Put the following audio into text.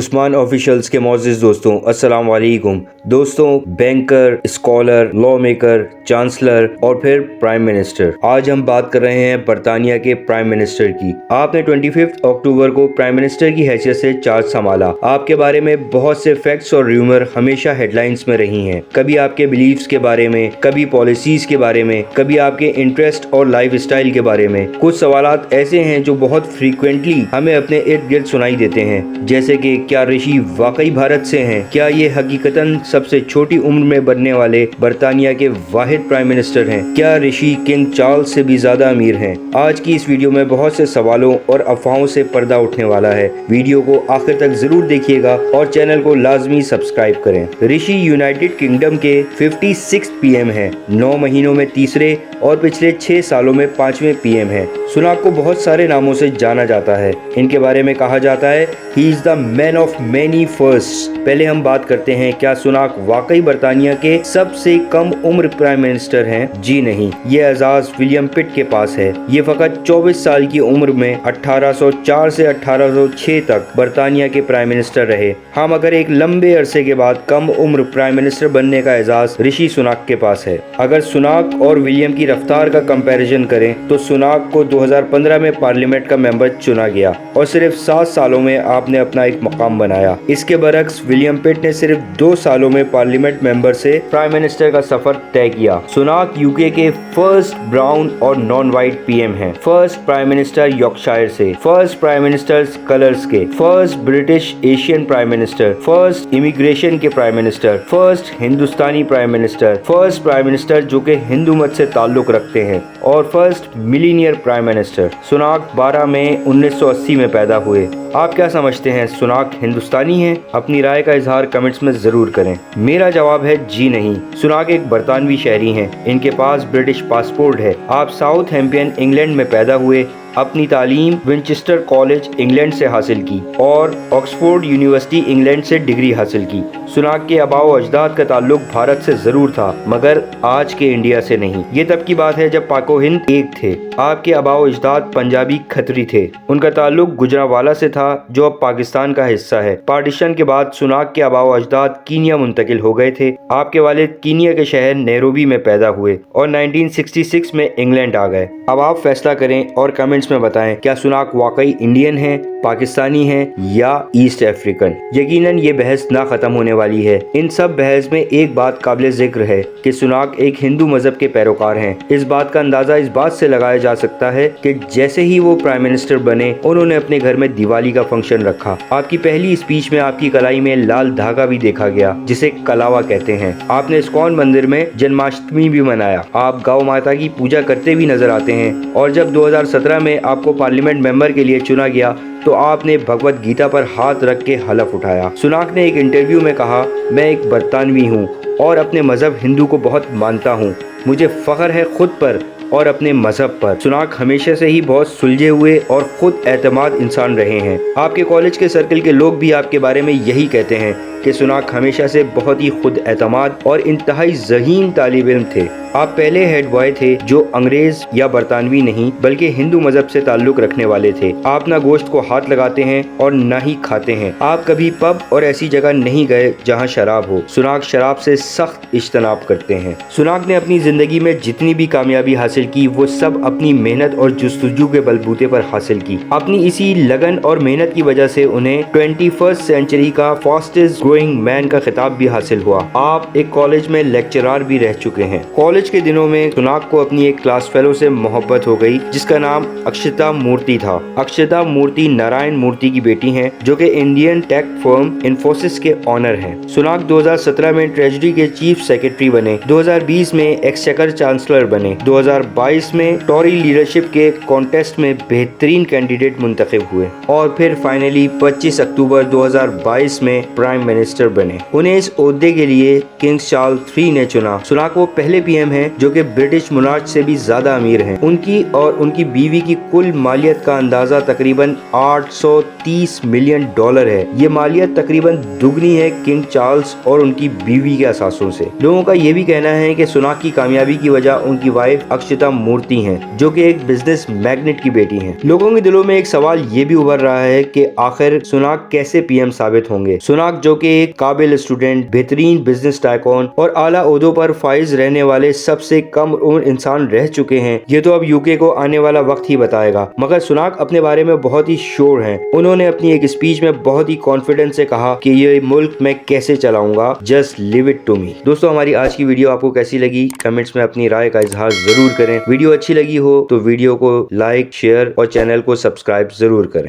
Usman officials के मोअज़्ज़िज़ दोस्तों, अस्सलाम वालेकुम। दोस्तों, banker, scholar, law maker, chancellor और फिर प्राइम मिनिस्टर। आज हम बात कर रहे हैं बरतानिया के प्राइम मिनिस्टर की। आपने 25 अक्टूबर को प्राइम मिनिस्टर की हैसियत से चार्ज संभाला। आपके बारे में बहुत से फैक्ट्स और र्यूमर हमेशा हेडलाइंस में रही हैं। कभी आपके बिलीफ्स के बारे में, कभी पॉलिसीज के बारे में, कभी आपके इंटरेस्ट और लाइफ स्टाइल के बारे में। कुछ सवालात ऐसे हैं जो बहुत फ्रीक्वेंटली हमें अपने इर्द गिर्द सुनाई देते हैं, जैसे कि क्या ऋषि वाकई भारत से हैं? क्या ये हकीकतन सबसे छोटी उम्र में बनने वाले बरतानिया के वाहिद प्राइम मिनिस्टर हैं? क्या ऋषि किंग चार्ल्स से भी ज्यादा अमीर हैं? आज की इस वीडियो में बहुत से सवालों और अफवाहों से पर्दा उठने वाला है। वीडियो को आखिर तक जरूर देखिएगा और चैनल को लाजमी सब्सक्राइब करें। ऋषि यूनाइटेड किंगडम के 56 पीएम हैं, 9 महीनों में तीसरे और पिछले 6 सालों में 5वें पीएम हैं। सुनाक को बहुत सारे नामों से जाना जाता है। इनके बारे में कहा जाता है he is the man of many first. पहले हम बात करते हैं, क्या सुनाक वाकई बरतानिया के सबसे कम उम्र प्राइम मिनिस्टर हैं? जी नहीं, ये एजाज विलियम पिट के पास है। ये फकत 24 साल की उम्र में 1804 से 1806 तक बरतानिया के प्राइम मिनिस्टर रहे। हाँ, मगर एक लंबे अरसे के बाद कम उम्र प्राइम मिनिस्टर बनने का एजाज ऋषि सुनाक के पास है। अगर सुनाक और विलियम की रफ्तार का कंपैरिजन करें तो सुनाक को 2015 में पार्लियामेंट का मेंबर चुना गया और सिर्फ 7 सालों में आपने अपना एक मकाम बनाया। इसके बरक्स विलियम पिट ने सिर्फ 2 सालों में पार्लियामेंट मेंबर से प्राइम मिनिस्टर का सफर तय किया। सुनाक यूके के फर्स्ट ब्राउन और नॉन व्हाइट पीएम हैं, फर्स्ट प्राइम मिनिस्टर यॉर्कशायर से, फर्स्ट प्राइम मिनिस्टर कलर्स के, first British Asian prime minister, first immigration के prime minister, first Hindustani prime minister, first prime minister जो कि हिंदू मत से ताल्लुक रखते हैं और first millionaire prime minister. Sunak 12 मई 1980 में पैदा हुए। आप क्या समझते हैं, सुनाक हिंदुस्तानी हैं? अपनी राय का इजहार कमेंट्स में जरूर करें। मेरा जवाब है जी नहीं। सुनाक एक बरतानवी शहरी हैं। इनके पास ब्रिटिश पासपोर्ट है। आप साउथ हैम्पियन इंग्लैंड में पैदा हुए। अपनी तालीम विंचेस्टर कॉलेज इंग्लैंड से हासिल की और ऑक्सफोर्ड यूनिवर्सिटी इंग्लैंड से डिग्री हासिल की। सुनाक के आबाओ अजदाद का ताल्लुक भारत से जरूर था, मगर आज के इंडिया से नहीं। ये तब की बात है जब पाको हिंद एक थे। आपके आबाओ अजदाद पंजाबी खतरी थे। उनका ताल्लुक गुजरांवाला से था जो अब पाकिस्तान का हिस्सा है। पार्टीशन के बाद सुनाक के आबाओ अजदाद कीनिया मुंतकिल हो गए थे। आपके वालिद कीनिया के शहर नैरोबी में पैदा हुए और 1966 में इंग्लैंड आ गए। अब आप फैसला करें और कमेंट्स में बताएं, क्या सुनाक वाकई इंडियन है, पाकिस्तानी है या ईस्ट अफ्रीकन? यकीनन ये बहस ना खत्म होने वाली है। इन सब बहस में एक बात काबिल जिक्र है कि सुनाक एक हिंदू मजहब के पैरोकार हैं। इस बात का अंदाजा इस बात से लगाया जा सकता है कि जैसे ही वो प्राइम मिनिस्टर बने उन्होंने अपने घर में दिवाली का फंक्शन रखा। आपकी पहली स्पीच में आपकी कलाई में लाल धागा भी देखा गया, जिसे कलावा कहते हैं। आपने इस्कॉन मंदिर में जन्माष्टमी भी मनाया। आप गौ माता की पूजा करते भी नजर आते हैं और जब 2017 में आपको पार्लियामेंट मेंबर के लिए चुना गया तो आपने भगवत गीता पर हाथ रख के हलफ उठाया। सुनाक ने एक इंटरव्यू में कहा, मैं एक बरतानवी हूँ और अपने मजहब हिंदू को बहुत मानता हूँ। मुझे फख्र है खुद पर और अपने मजहब पर। सुनाक हमेशा से ही बहुत सुलझे हुए और खुद एतमाद इंसान रहे हैं। आपके कॉलेज के सर्कल के लोग भी आपके बारे में यही कहते हैं कि सुनाक हमेशा से बहुत ही खुद एतमाद और इंतहाई ज़हीन तालिब इल्म थे। आप पहले हेड बॉय थे जो अंग्रेज या बरतानवी नहीं बल्कि हिंदू मजहब से ताल्लुक रखने वाले थे। आप ना गोश्त को हाथ लगाते हैं और ना ही खाते हैं। आप कभी पब और ऐसी जगह नहीं गए जहां शराब हो। सुनाक शराब से सख्त इज्तनाब करते हैं। सुनाक ने अपनी जिंदगी में जितनी भी कामयाबी हासिल की वो सब अपनी मेहनत और जुस्तजू के बलबूते पर हासिल की। अपनी इसी लगन और मेहनत की वजह से उन्हें 21st सेंचुरी का फास्टेस्ट ग्रोइंग मैन का खिताब भी हासिल हुआ। आप एक कॉलेज में लेक्चरर भी रह चुके हैं। कॉलेज के दिनों में सुनाक को अपनी एक क्लास फेलो से मोहब्बत हो गई जिसका नाम अक्षता मूर्ति था। अक्षता मूर्ति नारायण मूर्ति की बेटी हैं जो कि इंडियन टेक फर्म इन्फोसिस के ऑनर हैं। सुनाक 2017 में ट्रेजरी के चीफ सेक्रेटरी बने। 2020 में एक्सचेकर चांसलर बने। 2022 में टॉरी लीडरशिप के कॉन्टेस्ट में बेहतरीन कैंडिडेट मुंतखब हुए और फिर फाइनली 25 अक्टूबर 2022 में प्राइम मिनिस्टर मिनिस्टर बने। उन्हें इस ओहदे के लिए किंग चार्ल्स III ने चुना। सुनाक वो पहले पीएम हैं जो कि ब्रिटिश मोनार्च से भी ज्यादा अमीर हैं। उनकी और उनकी बीवी की कुल मालियत का अंदाजा तकरीबन $830 मिलियन है। ये मालियत तकरीबन दुगनी है किंग चार्ल्स और उनकी बीवी के असासों से। लोगों का ये भी कहना है कि सुनाक की कामयाबी की वजह उनकी वाइफ अक्षता मूर्ति हैं, जो कि एक बिजनेस मैग्नेट की बेटी हैं। लोगों के दिलों में एक सवाल ये भी उभर रहा है कि आखिर सुनाक कैसे पीएम साबित होंगे। सुनाक जो कि एक काबिल स्टूडेंट, बेहतरीन बिजनेस टाइकॉन और आला ओहदों पर फाइज रहने वाले सबसे कम उम्र इंसान रह चुके हैं, ये तो अब यूके को आने वाला वक्त ही बताएगा। मगर सुनाक अपने बारे में बहुत ही श्योर हैं। उन्होंने अपनी एक स्पीच में बहुत ही कॉन्फिडेंस से कहा कि ये मुल्क मैं कैसे चलाऊंगा, just leave it to me. दोस्तों, हमारी आज की वीडियो आपको कैसी लगी? कमेंट्स में अपनी राय का इजहार जरूर करें। वीडियो अच्छी लगी हो तो वीडियो को लाइक, शेयर और चैनल को सब्सक्राइब जरूर करें।